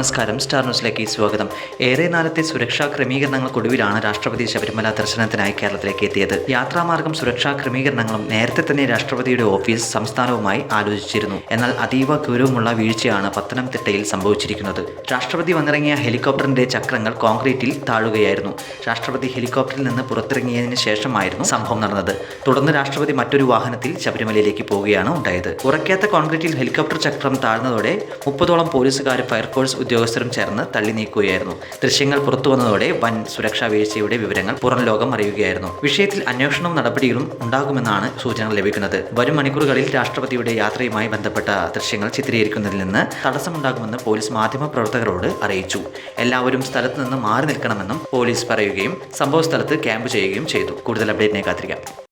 നമസ്കാരം, സ്റ്റാർ ന്യൂസിലേക്ക് സ്വാഗതം. ഏറെ നാളത്തെ സുരക്ഷാ ക്രമീകരണങ്ങൾക്കൊടുവിലാണ് രാഷ്ട്രപതി ശബരിമല ദർശനത്തിനായി കേരളത്തിലേക്ക് എത്തിയത്. യാത്രാമാർഗം സുരക്ഷാ ക്രമീകരണങ്ങളും നേരത്തെ തന്നെ രാഷ്ട്രപതിയുടെ ഓഫീസ് സംസ്ഥാനവുമായി ആലോചിച്ചിരുന്നു. എന്നാൽ അതീവ ഗൗരവമുള്ള വീഴ്ചയാണ് പത്തനംതിട്ടയിൽ സംഭവിച്ചിരിക്കുന്നത്. രാഷ്ട്രപതി വന്നിറങ്ങിയ ഹെലികോപ്റ്ററിന്റെ ചക്രങ്ങൾ കോൺക്രീറ്റിൽ താഴുകയായിരുന്നു. രാഷ്ട്രപതി ഹെലികോപ്റ്ററിൽ നിന്ന് പുറത്തിറങ്ങിയതിന് ശേഷമായിരുന്നു സംഭവം നടന്നത്. തുടർന്ന് രാഷ്ട്രപതി മറ്റൊരു വാഹനത്തിൽ ശബരിമലയിലേക്ക് പോവുകയാണ് ഉണ്ടായത്. ഉറക്കാത്ത കോൺക്രീറ്റിൽ ഹെലികോപ്റ്റർ ചക്രം താഴ്ന്നതോടെ 30ഓളം പോലീസുകാരും ഫയർഫോഴ്സ് ഉദ്യോഗസ്ഥരും ചേർന്ന് തള്ളി നീക്കുകയായിരുന്നു. ദൃശ്യങ്ങൾ പുറത്തു വന്നതോടെ വൻ സുരക്ഷാ വീഴ്ചയുടെ വിവരങ്ങൾ പുറം ലോകം അറിയുകയായിരുന്നു. വിഷയത്തിൽ അന്വേഷണവും നടപടികളും ഉണ്ടാകുമെന്നാണ് സൂചനകൾ ലഭിക്കുന്നത്. വരും മണിക്കൂറുകളിൽ രാഷ്ട്രപതിയുടെ യാത്രയുമായി ബന്ധപ്പെട്ട ദൃശ്യങ്ങൾ ചിത്രീകരിക്കുന്നതിൽ നിന്ന് തടസ്സമുണ്ടാകുമെന്ന് പോലീസ് മാധ്യമപ്രവർത്തകരോട് അറിയിച്ചു. എല്ലാവരും സ്ഥലത്ത് നിന്ന് മാറി നിൽക്കണമെന്നും പോലീസ് പറയുകയും സംഭവ സ്ഥലത്ത് ക്യാമ്പ് ചെയ്യുകയും ചെയ്തു. കൂടുതൽ അപ്ഡേറ്റിനെ കാത്തിരിക്കാം.